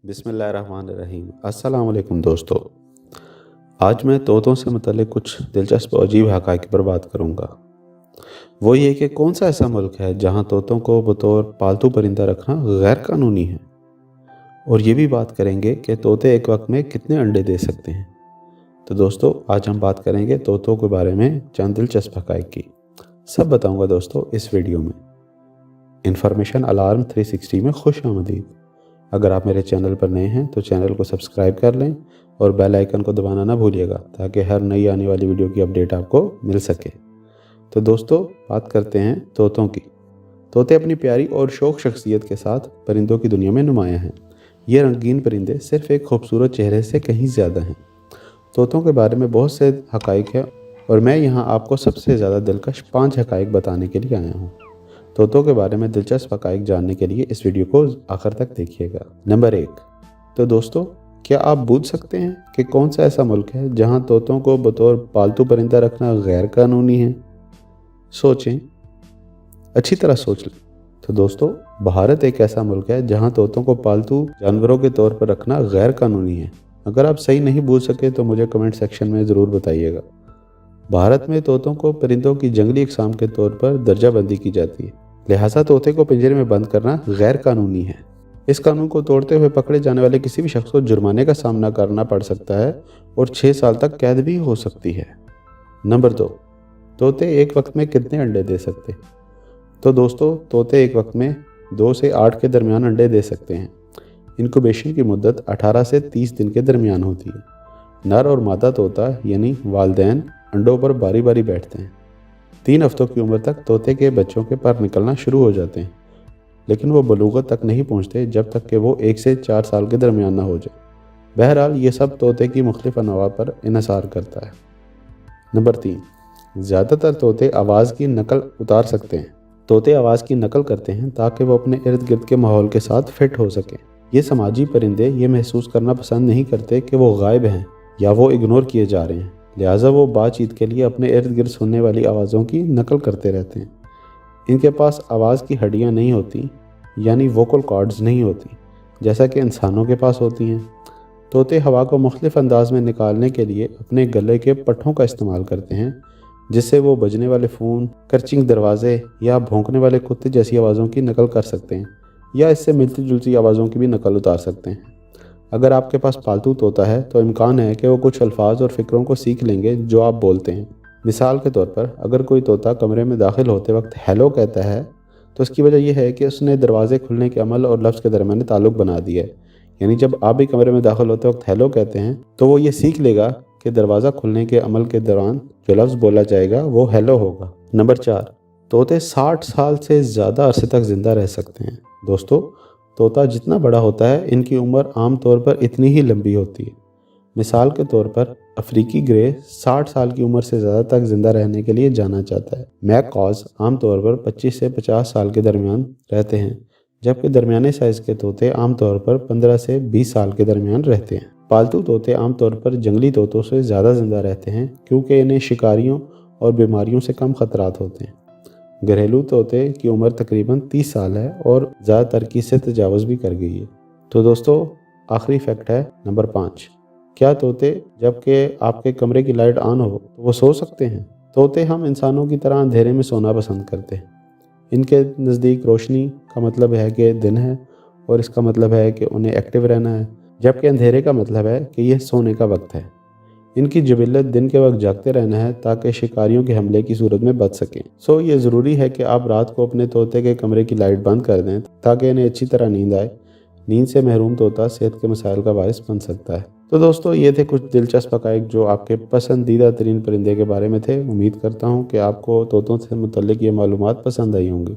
बिस्मिल्लाहिर्रहमानिर्रहीम। अस्सलाम वालेकुम दोस्तों। आज मैं तोतों से मुतल्लिक कुछ दिलचस्प और अजीब हक़ाइक़ पर बात करूँगा। वो ये कि कौन सा ऐसा मुल्क है जहाँ तोतों को बतौर पालतू परिंदा रखना गैर कानूनी है, और ये भी बात करेंगे कि तोते एक वक्त में कितने अंडे दे सकते हैं। तो दोस्तों, आज हम बात करेंगे तोतों के बारे में चंद दिलचस्प हक़ाइक़ की। सब बताऊँगा दोस्तों इस वीडियो में। इन्फॉर्मेशन अलार्म 360 में खुश आमदीद। अगर आप मेरे चैनल पर नए हैं तो चैनल को सब्सक्राइब कर लें और बेल आइकन को दबाना ना भूलिएगा, ताकि हर नई आने वाली वीडियो की अपडेट आपको मिल सके। तो दोस्तों, बात करते हैं तोतों की। तोते अपनी प्यारी और शौक शख्सियत के साथ परिंदों की दुनिया में नुमायाँ हैं। ये रंगीन परिंदे सिर्फ एक खूबसूरत चेहरे से कहीं ज़्यादा हैं। तोतों के बारे में बहुत से हक़ाइक़ हैं और मैं यहाँ आपको सबसे ज़्यादा दिलकश 5 हक़ाइक़ बताने के लिए आया हूँ। तोतों के बारे में दिलचस्प हक़ाइक़ जानने के लिए इस वीडियो को आखिर तक देखिएगा। नंबर 1। तो दोस्तों, क्या आप पूछ सकते हैं कि कौन सा ऐसा मुल्क है जहां तोतों को बतौर पालतू परिंदा रखना गैर कानूनी है? सोचें, अच्छी तरह सोच लें। तो दोस्तों, भारत एक ऐसा मुल्क है जहां तोतों को पालतू जानवरों के तौर पर रखना गैर कानूनी है। अगर आप सही नहीं पूछ सके तो मुझे कमेंट सेक्शन में ज़रूर बताइएगा। भारत में तोतों को परिंदों की जंगली अक़साम के तौर पर दर्जाबंदी की जाती है, लिहाजा तोते को पिंजरे में बंद करना गैर कानूनी है। इस कानून को तोड़ते हुए पकड़े जाने वाले किसी भी शख्स को जुर्माने का सामना करना पड़ सकता है और 6 साल तक कैद भी हो सकती है। नंबर 2। तोते एक वक्त में कितने अंडे दे सकते हैं? तो दोस्तों, तोते एक वक्त में 2 से 8 के दरमियान अंडे दे सकते हैं। इनक्यूबेशन की मुद्दत 18 से 30 दिन के दरमियान होती है। नर और मादा तोता यानी वालदैन अंडों पर बारी बारी बैठते हैं। 3 हफ्तों की उम्र तक तोते के बच्चों के पर निकलना शुरू हो जाते हैं, लेकिन वो बलूगत तक नहीं पहुंचते जब तक कि वो 1 से 4 साल के दरमियान ना हो जाए। बहरहाल, ये सब तोते की मुख्तलिफ अनवा पर इन्हसार करता है। नंबर 3। ज़्यादातर तोते आवाज़ की नकल उतार सकते हैं। तोते आवाज़ की नकल करते हैं ताकि वो अपने इर्द गिर्द के माहौल के साथ फिट हो सकें। ये समाजी परिंदे ये महसूस करना पसंद नहीं करते कि वो गायब हैं या वो इग्नोर किए जा रहे हैं, लिहाजा वो बातचीत के लिए अपने इर्द गिर्द सुनने वाली आवाज़ों की नकल करते रहते हैं। इनके पास आवाज़ की हड्डियाँ नहीं होती, यानी वोकल कॉर्ड्स नहीं होती, जैसा कि इंसानों के पास होती हैं। तोते हवा को मुख्तलिफ अंदाज में निकालने के लिए अपने गले के पट्ठों का इस्तेमाल करते हैं, जिससे वो बजने वाले फ़ोन, कर्चिंग दरवाजे या भौंकने वाले कुत्ते जैसी आवाज़ों की नकल कर सकते हैं, या इससे मिलती जुलती आवाज़ों की भी नकल उतार सकते हैं। अगर आपके पास पालतू तोता है तो इम्कान है कि वो कुछ अल्फाज और फ़िक्रों को सीख लेंगे जो आप बोलते हैं। मिसाल के तौर पर, अगर कोई तोता कमरे में दाखिल होते वक्त हेलो कहता है तो इसकी वजह यह है कि उसने दरवाजे खुलने के अमल और लफ्ज़ के दरमियान ताल्लुक़ बना दिया है। यानी जब आप भी कमरे में दाखिल होते वक्त हेलो कहते हैं तो वो ये सीख लेगा कि दरवाज़ा खुलने के अमल के दौरान जो लफ्ज़ बोला जाएगा वो हेलो होगा। नंबर 4। तोते 60 साल से ज़्यादा अरसे तक ज़िंदा रह सकते हैं। दोस्तों, तोता जितना बड़ा होता है इनकी उम्र आम तौर पर इतनी ही लंबी होती है। मिसाल के तौर पर, अफ्रीकी ग्रे 60 साल की उम्र से ज़्यादा तक ज़िंदा रहने के लिए जाना चाहता है। मैककॉज आम तौर पर 25 से 50 साल के दरमियान रहते हैं, जबकि दरमियाने साइज़ के तोते आम तौर पर 15 से 20 साल के दरमियान रहते हैं। पालतू तोते आम तौर पर जंगली तोतों से ज़्यादा ज़िंदा रहते हैं क्योंकि इन्हें शिकारियों और बीमारियों से कम ख़तरात होते हैं। घरेलू तोते की उम्र तकरीबन 30 साल है और ज़्यादातर की से तजावज़ भी कर गई है। तो दोस्तों, आखिरी फैक्ट है नंबर 5। क्या तोते जबकि आपके कमरे की लाइट ऑन हो तो वो सो सकते हैं? तोते हम इंसानों की तरह अंधेरे में सोना पसंद करते हैं। इनके नज़दीक रोशनी का मतलब है कि दिन है और इसका मतलब है कि उन्हें एक्टिव रहना है, जबकि अंधेरे का मतलब है कि यह सोने का वक्त है। इनकी जबिलत दिन के वक्त जागते रहना है ताकि शिकारियों के हमले की सूरत में बच सकें। सो ये ज़रूरी है कि आप रात को अपने तोते के कमरे की लाइट बंद कर दें ताकि इन्हें अच्छी तरह नींद आए। नींद से महरूम तोता सेहत के मसाइल का बायस बन सकता है। तो दोस्तों, ये थे कुछ दिलचस्प हक़ाइक़ जो आपके पसंदीदा तरीन परिंदे के बारे में थे। उम्मीद करता हूँ कि आपको तोतों से मुतल्लिक़ ये मालूमात पसंद आई होंगी।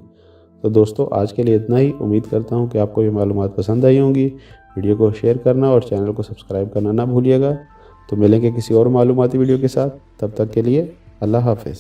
तो दोस्तों, आज के लिए इतना ही। उम्मीद करता हूँ कि आपको ये मालूमात पसंद आई होंगी। वीडियो को शेयर करना और चैनल को सब्सक्राइब करना ना भूलिएगा। तो मिलेंगे किसी और मालूमाती वीडियो के साथ। तब तक के लिए अल्लाह हाफ़िज़।